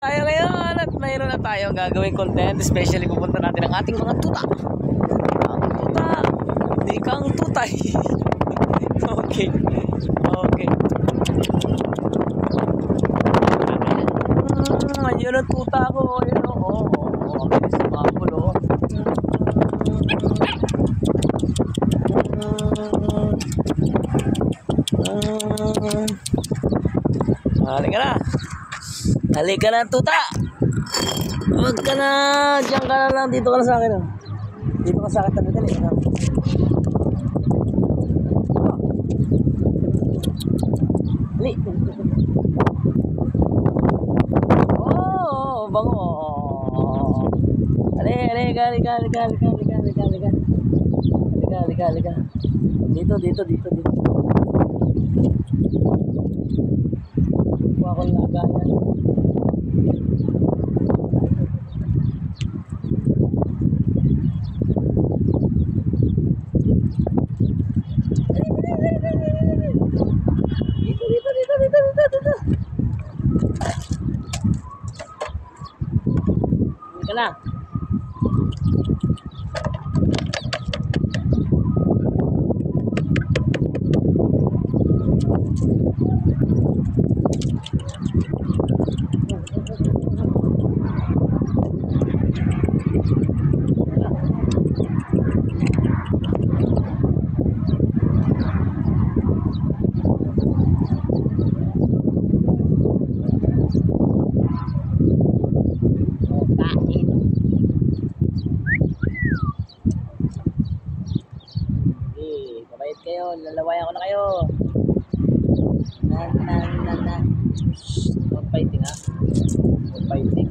Tayo ngayon at mayroon na tayong gagawing content, especially pupunta natin ang ating mga tuta. Ang tuta, di kang tutay. Okay. Okay. Ayun ang tuta ko. Ayun o. Bilis ang mapulo. Halika na. Halika na, tuta. Huwag ka na. Diyan ka na lang. Dito ka na sa akin. Dito ka sa akin. Dali. Dali. Oh, bango. Halika. Dito. Kuha ko ng lagayan. Dito. Halika na. Mabait kayo, lalawayan ko na kayo. Na. No fighting ha. No fighting.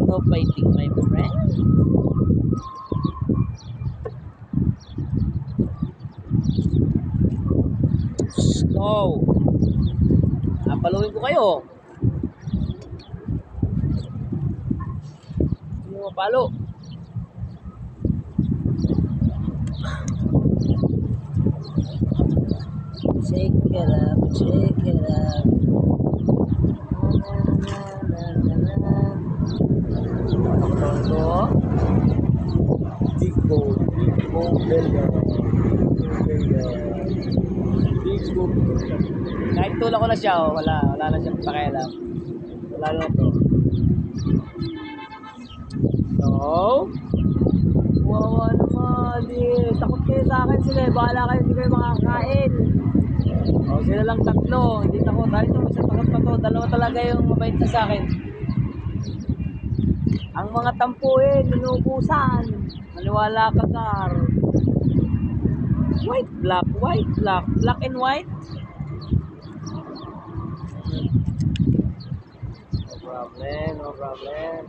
No fighting, my friend. No. Paluin ko kayo. Hindi mo mapalo. Shake it up. Kahit tulak ko na siya, wala na siyang pakialam. Wala na to. No. Wawa naman. Takot kayo sa akin sila. Bahala kayo, hindi kayo makakain. Sila lang tatlo. Hindi takot. Dahil ito, isa takot pa to. Dalawa talaga yung mabait na sa akin. Ang mga tampuhin, minubusan. Maniwala ka, Gar. White, black. Black and white. No problem.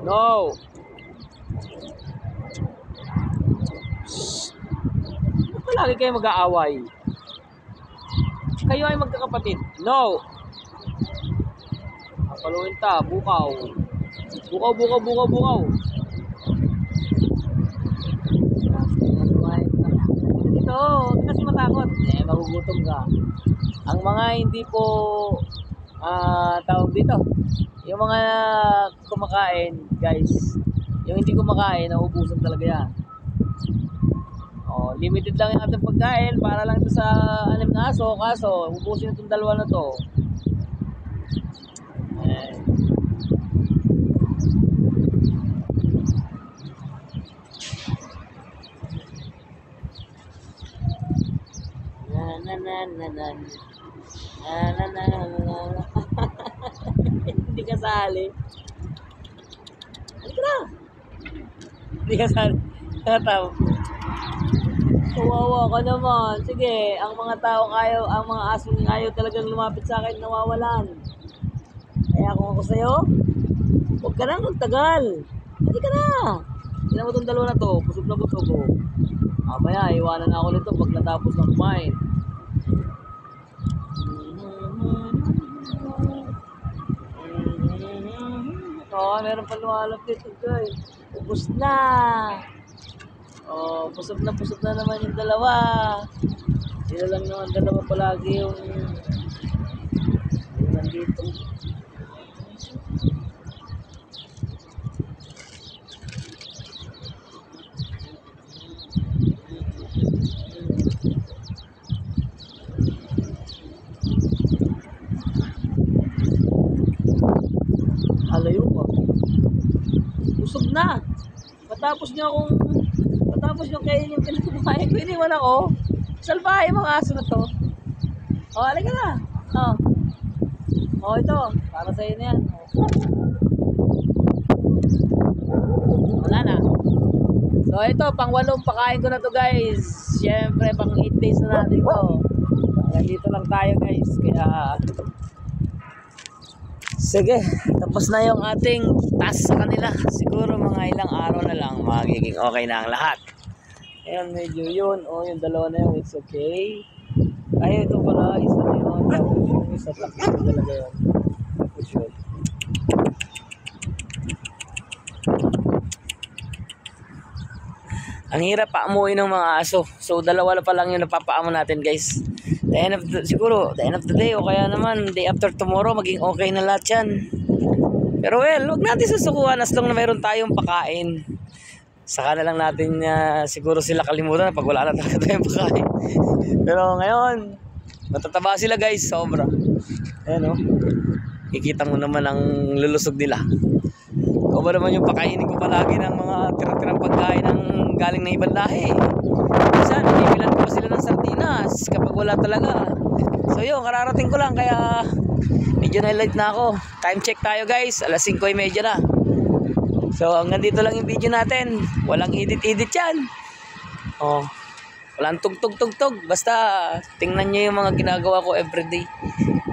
No. Ba't lagi kayo mag-aaway? Kayo ay magkakapatid. No. Paluin ta, bukaw. Bukaw. Dito, kasi matakot. Magugutom ka. Ang mga hindi po tawag dito, yung mga kumakain, guys, yung hindi kumakain, nauubusan talaga yan. Limited lang yung ating pagkain para lang ito sa 6 na aso, kaso ubusin itong dalawa na to. Hindi ka sali. Halika na. Hindi ka sali. Tataw. Kawawa ka naman. Sige, ang mga tao kayo, ang mga aso ayaw talagang lumapit sa akin, nawawalan. Kaya kung ako sa'yo, huwag ka na magtagal. Halika na. Tignan mo itong dalawa na to. Busog na busog ko. Mamaya, iwanan na ako nito pag natapos ng kumain. Oo, meron pa lumalapit guys. Ubus na. Oh, pusog na naman yung dalawa. Sila lang naman dalawa palagi yung nandito. Alayo pa. Busog na. Matapos nyo kainin yung pinakabahay ko, iniwan ako. Salbahe mga aso na to. O, halika na. O, ito. Para sa'yo na yan. Wala na. So, ito. Pang-8 pakain ko na to guys. Siyempre, pang 8 days na natin to. Nandito lang tayo guys. Kaya... Sige, tapos na yung ating task sa kanila. Siguro mga ilang araw na lang magiging okay na ang lahat. Ayan, medyo yun. O, yung dalawa na yun, it's okay. Ay, ito pala, isa na yun. Tapos yung isa takot talaga yun. For sure. Ang hirap paamuin ng mga aso. So, dalawa pa lang yung napapaamo natin, guys. Siguro, the end of the day o kaya naman, day after tomorrow, maging okay na lahat yan. Pero well, huwag natin susukuhan as long na mayroon tayong pakain. Saka na lang natin siguro sila kalimutan pag wala na talaga tayong pakain. Pero ngayon, matataba sila guys, sobra. Ayan o. Kikita mo naman ang lulusog nila. O ba naman yung pakainin ko palagi ng mga tira-tirang pagkain ng galing na ibang lahi. Minsan, ibilan ko pa sila ng sardinas kapag wala talaga. So yun, kararating ko lang kaya medyo na-light na ako. Time check tayo guys, alas 5:30 na. So hanggang dito lang yung video natin. Walang edit-edit yan. Oh, walang tug-tug-tug-tug. Basta tingnan nyo yung mga ginagawa ko everyday.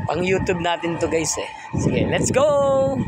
Pang YouTube natin to guys eh. Sige, let's go!